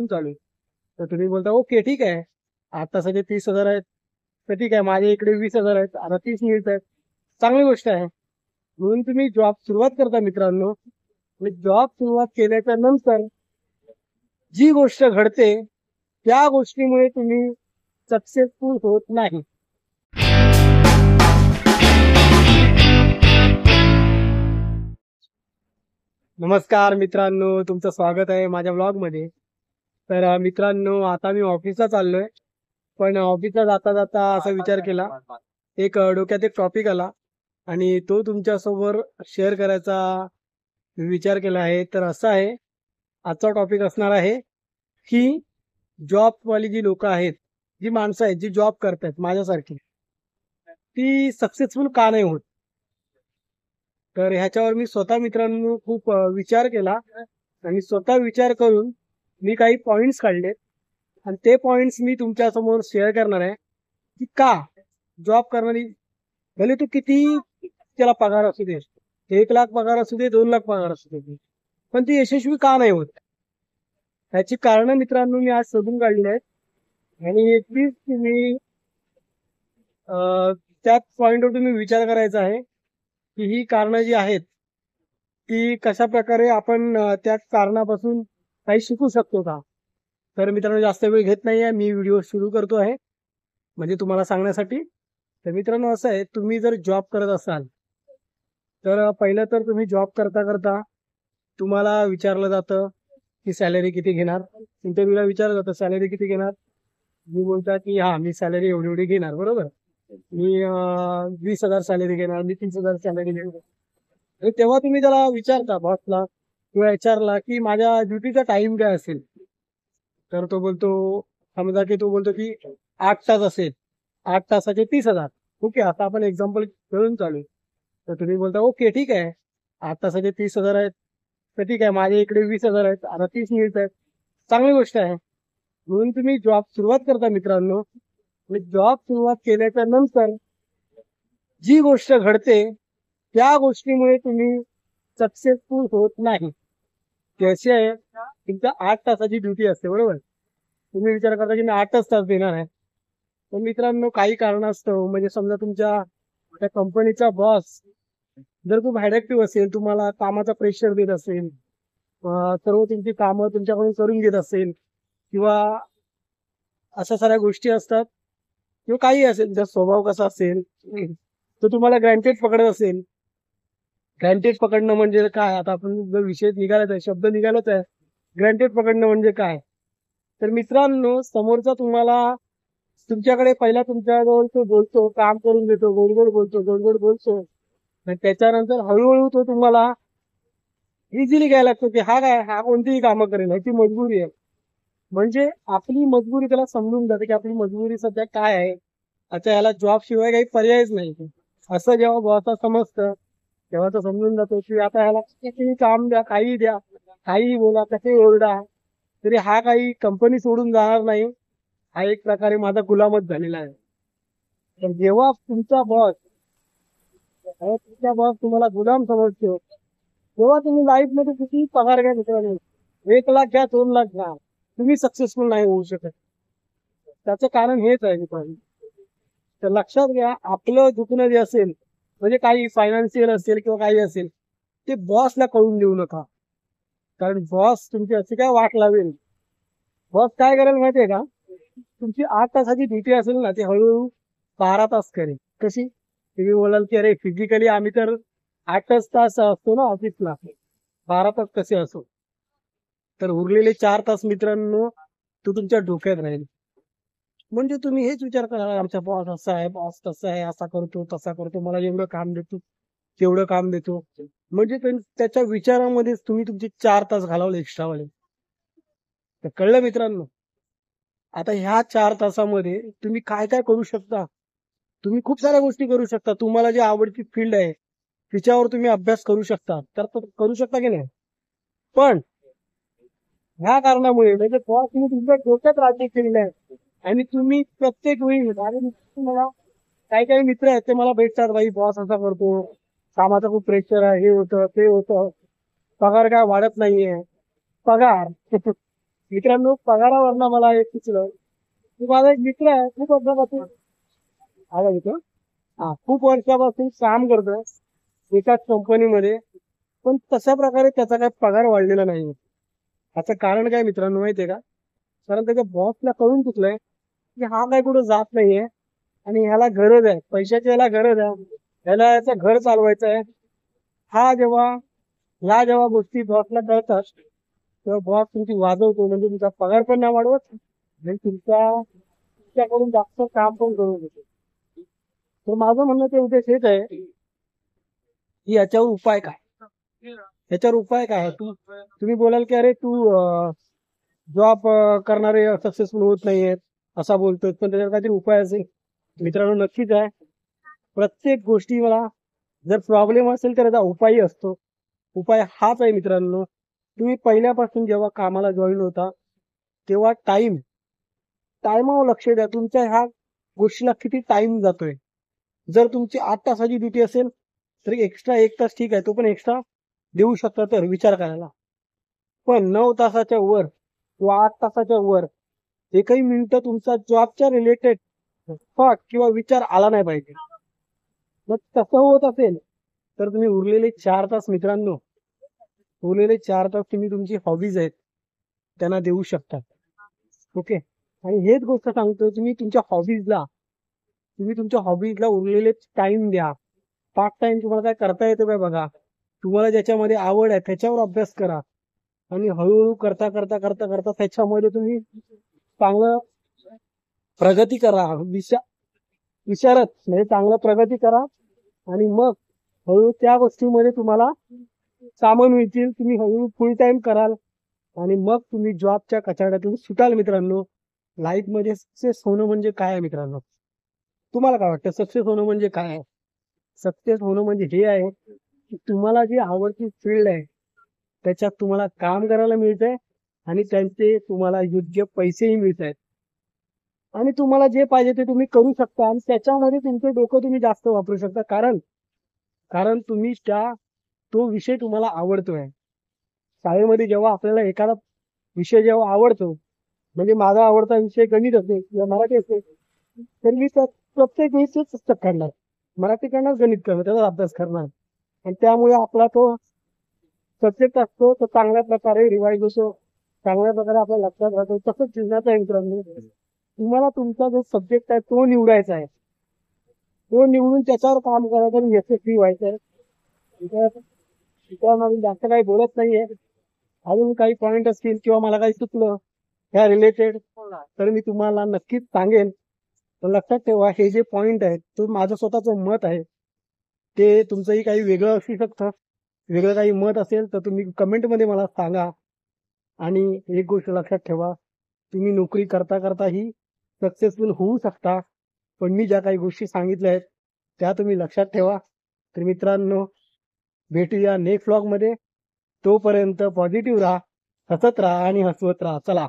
चालू आहे. तर तुम्ही बोलता ओके ठीक आहे, 8 तासाचे 30,000 आहेत. तर ठीक आहे, माझ्या इकडे 20,000 आहेत, आता 30 मिळत आहेत. चांगली गोष्ट आहे. म्हणून तुम्ही जॉब सुरुवात करता मित्रांनो. आणि जॉब सुरुवात केल्याच्या नंतर जी गोष्ट घडते त्या गोष्टीमुळे तुम्ही सक्सेसफुल होत नाही. नमस्कार मित्रांनो, तुमचं स्वागत आहे माझ्या ब्लॉगमध्ये. तर मित्रांनो, आता मी ऑफिसला चाललोय. पण ऑफिसला जाता जाता असा विचार केला, एक डोक्यात एक टॉपिक आला आणि तो तुमच्यासोबत शेअर करायचा विचार केला आहे. तर असा आहे, आजचा टॉपिक असणार आहे की जॉबवाली जी लोक आहेत, जी माणसं आहेत जी जॉब करतात माझ्यासारखी, ती सक्सेसफुल का नाही होत. तर ह्याच्यावर मी स्वतः मित्रांनो खूप विचार केला आणि स्वतः विचार करून मी काही पॉइंट्स काढलेत आणि ते पॉइंट्स मी तुमच्या समोर शेअर करणार आहे की का जॉब करणारी, भले तू किती त्याला पगार असू दे, 1 लाख पगार असू दे, 2 लाख पगार असू दे, पण ती यशस्वी का नाही होत. त्याची कारणं मित्रांनो मी आज शोधून काढली आहेत आणि तीच तुम्ही त्याच पॉइंटवर तुम्ही विचार करायचा आहे की ही कारणं जी आहेत ती कशा प्रकारे आपण त्या कारणापासून काही शिकू शकतो का. तर मित्रांनो, जास्त वेळ घेत नाहीये, मी व्हिडिओ सुरू करतो आहे म्हणजे तुम्हाला सांगण्यासाठी. तर मित्रांनो, असं आहे, तुम्ही जर जॉब करत असाल तर पहिलं तर तुम्ही जॉब करता करता तुम्हाला विचारलं जातं की सॅलरी किती घेणार. इंटरव्ह्यूला विचारलं जातं सॅलरी किती घेणार. मी बोलता की हा मी सॅलरी एवढी एवढी घेणार, बरोबर. मी 20,000 सॅलरी घेणार, मी 30,000 सॅलरी घेणार. आणि तेव्हा तुम्ही त्याला विचारता बॉसला किंवा HR ला की माझ्या ड्युटीचा टाइम काय असेल. तर तो बोलतो, समजा की तो बोलतो की 8 तास असेल, 8 तासाचे 30,000. ओके, आता आपण एक्झाम्पल घेऊन चालू. तर तुम्ही बोलता ओके ठीक आहे, 8 तासाचे 30,000 आहेत. तर ठीक आहे, माझ्या इकडे 20,000 आहेत, आता 30 मिळत आहेत. चांगली गोष्ट आहे. म्हणून तुम्ही जॉब सुरुवात करता मित्रांनो. आणि जॉब सुरुवात केल्याच्या नंतर जी गोष्ट घडते त्या गोष्टीमुळे तुम्ही सक्सेसफुल होत नाही. कशी आहे, तुमच्या 8 तासाची ड्युटी असते, बरोबर. तुम्ही विचार करता की मी 8च तास देणार आहे. तर मित्रांनो, काही कारणास्तव म्हणजे समजा तुमच्या त्या कंपनीचा बॉस जर खूप ॲडॅक्टिव्ह असेल, तुम्हाला कामाचा प्रेशर देत असेल, सर्व तुमची कामं तुमच्याकडून करून घेत असेल, किंवा अशा साऱ्या गोष्टी असतात, किंवा काही असेल, त्याचा स्वभाव कसा असेल, तो तुम्हाला ग्रँटेड पकडत असेल. ग्रँटेड पकडणं म्हणजे काय, आता आपण जर विषय निघालाच आहे, शब्द निघालाच आहे, ग्रँटेड पकडणं म्हणजे काय. तर मित्रांनो, समोरचा तुम्हाला तुमच्याकडे पहिला तुमच्याजवळ तो बोलतो, काम करून देतो, गोडगोड बोलतो, गोडगोड बोलतो, आणि त्याच्यानंतर हळूहळू तो तुम्हाला इझिली घ्यायला लागतो की हा काय, हा कोणतीही कामं करेल, ह्याची मजबुरी आहे. म्हणजे आपली मजबुरी त्याला समजून जाते की आपली मजबुरी सध्या काय आहे. अच्छा, याला जॉब शिवाय काही पर्यायच नाही, असं जेव्हा बॉसला समजतं तेव्हा तो समजून जातो की आता ह्याला कितीही काम द्या, काही द्या, काही बोला, कसे ओरडा, तरी हा काही कंपनी सोडून जाणार नाही. हा एक प्रकारे माझा गुलामच झालेला आहे. तर जेव्हा तुमचा बॉस तुम्हाला गुलाम समजतो, तेव्हा तुम्ही लाईफ मध्ये किती पगार घ्या मित्रांनो, 1 लाख घ्या, 2 लाख घ्या, तुम्ही सक्सेसफुल नाही होऊ शकत. त्याचं कारण हेच आहे मित्रांनो. तर लक्षात घ्या, आपलं दुखणं जे असेल, म्हणजे काही फायनान्शियल असेल किंवा काही असेल, ते बॉसला कळून देऊ नका. कारण बॉस तुमची अशी काय वाट लावेल, बॉस काय करेल माहितीये का, तुमची 8 तासाची ड्युटी असेल ना, ती हळूहळू 12 तास करेल. कशी, तुम्ही बोलाल की अरे फिजिकली आम्ही तर 8च तास असतो ना ऑफिसला, 12 तास कसे असो. तर उरलेले 4 तास मित्रांनो, तो तुमच्या डोक्यात राहील. म्हणजे तुम्ही हेच विचार करा, आमचा बॉस असा आहे, बॉस तसा आहे, असा करतो तसा करतो, मला एवढं काम देतो, तेवढं काम देतो. म्हणजे त्याच्या विचारामध्येच तुम्ही तुमचे 4 तास घालवले एक्स्ट्रावाले. तर कळलं मित्रांनो. आता ह्या 4 तासामध्ये तुम्ही काय काय करू शकता. तुम्ही खूप साऱ्या गोष्टी करू शकता. तुम्हाला जी आवडती फील्ड आहे तिच्यावर तुम्ही अभ्यास करू शकता, तर करू शकता की नाही. पण ह्या कारणामुळे म्हणजे तुम्ही तुमच्या डोक्यात राहते फील्ड आहे आणि तुम्ही प्रत्येक वेळी, आणि मला काही काही मित्र आहेत ते मला भेटतात, बाई बॉस असा करतो, कामाचा खूप प्रेशर आहे, हे होतं ते होतं, पगार काय वाढत नाहीये. पगार मित्रांनो, पगारावरनं मला एक सुचलं की माझा एक मित्र आहे, खूप वर्षापासून आला मित्र, हा खूप वर्षापासून काम करतोय एकाच कंपनीमध्ये, पण तशा प्रकारे त्याचा काही पगार वाढलेला नाही. याचं कारण काय मित्रांनो माहितीये का? कारण त्याच्या बॉसला कळून चुकलंय की हा काय कुठं जात नाहीये आणि ह्याला गरज आहे, पैशाची ह्याला गरज आहे, ह्याला याचं घर चालवायचं आहे. ह्या जेव्हा गोष्टी बॉसला कळतात तेव्हा बॉस तुमची वाजवतो, म्हणजे तुमचा पगार पण नाही वाढवत आणि तुमच्याकडून जास्त काम पण करून घेतो. तर माझं म्हणणं ते उद्देश हेच आहे की याच्यावर उपाय काय? याच्यावर उपाय काय आहे? तुम्ही बोलाल की अरे तू जॉब करणारे सक्सेसफुल होत नाहीयेत असा बोलतोय, पण त्याच्यावर काहीतरी उपाय असेल. मित्रांनो, नक्कीच आहे. प्रत्येक गोष्टी मला जर प्रॉब्लेम असेल तर याचा उपायही असतो. उपाय हाच आहे मित्रांनो, तुम्ही पहिल्यापासून जेव्हा कामाला जॉईन होता तेव्हा टाइमावर लक्ष द्या. तुमच्या ह्या गोष्टीला किती टाइम जातोय. जर तुमची 8 तासाची ड्युटी असेल तर एक्स्ट्रा 1 तास ठीक आहे, तो पण एक्स्ट्रा देऊ शकता तर विचार करायला. पण 9 तासाच्या वर किंवा 8 तासाच्या वर एकही मिनिट तुमचा जॉबच्या रिलेटेड थॉट किंवा विचार आला नाही पाहिजे. मग तसं होत असेल तर तुम्ही उरलेले 4 तास मित्रांनो, उरलेले 4 तास तुम्ही तुमची हॉबीज आहेत त्यांना देऊ शकता. ओके. आणि हेच गोष्ट सांगतो, तुम्ही तुमच्या हॉबीजला उरलेले टाइम द्या. पार्ट टाइम तुम्हाला काय करता येतं काय बघा. तुम्हाला ज्याच्यामध्ये आवड आहे त्याच्यावर अभ्यास करा आणि हळूहळू करता करता करता करता त्याच्यामध्ये तुम्ही चांगलं प्रगती करा. विचारत म्हणजे चांगलं प्रगती करा आणि मग हळूहळू त्या गोष्टीमध्ये तुम्हाला सामान मिळतील. तुम्ही हळूहळू फुल टाइम कराल आणि मग तुम्ही जॉबच्या कचाड्यातून सुटाल. मित्रांनो, लाईफ मध्ये सक्सेस होणं म्हणजे काय आहे मित्रांनो? तुम्हाला काय वाटतं सक्सेस होणं म्हणजे काय आहे? सक्सेस होणं म्हणजे हे आहे की तुम्हाला जी आवडती फील्ड आहे त्याच्यात तुम्हाला काम करायला मिळतंय आणि त्यांचे तुम्हाला योग्य पैसेही मिळत आहेत आणि तुम्हाला जे पाहिजे ते तुम्ही करू शकता आणि त्याच्यामध्ये तुमचं डोकं तुम्ही जास्त वापरू शकता. कारण कारण तुम्ही तो विषय तुम्हाला आवडतोय. शाळेमध्ये जेव्हा आपल्याला एखादा विषय जेव्हा आवडतो, म्हणजे माझा आवडता विषय गणित असेल किंवा मराठी असेल तर मी प्रत्येक वेळी तेच पुस्तक काढणार, मराठी करणार, गणित करणार, त्याचा अभ्यास करणार आणि त्यामुळे आपला तो सब्जेक्ट असतो तो चांगल्या प्रकारे रिवाईज होतो, चांगल्या प्रकारे आपल्या लक्षात राहतो. तसंच जीवनाचं आहे मित्रांनो, तुम्हाला तुमचा जो सब्जेक्ट आहे तो निवडायचा आहे, तो निवडून त्याच्यावर काम करायचं आणि यशस्वी व्हायचं आहे. त्याच्यावर जास्त काही बोलत नाहीये. अजून काही पॉइंट असतील किंवा मला काही चुकलं ह्या रिलेटेड तर मी तुम्हाला नक्कीच सांगेन. तर लक्षात ठेवा, हे जे पॉइंट आहेत तो माझं स्वतःचं मत आहे. ते तुमचंही काही वेगळं असू शकतं. वेगळं काही मत असेल तर तुम्ही कमेंटमध्ये मला सांगा. आणि एक गोष्ट लक्षात ठेवा, तुम्ही नोकरी करता करताही सक्सेसफुल होऊ शकता. पण मी ज्या काही गोष्टी सांगितल्या आहेत त्या तुम्ही लक्षात ठेवा. तर मित्रांनो, भेटूया नेक्स्ट व्लॉग मध्ये. तोपर्यंत पॉझिटिव्ह राहा, हसत राहा आणि हसवत राहा. चला.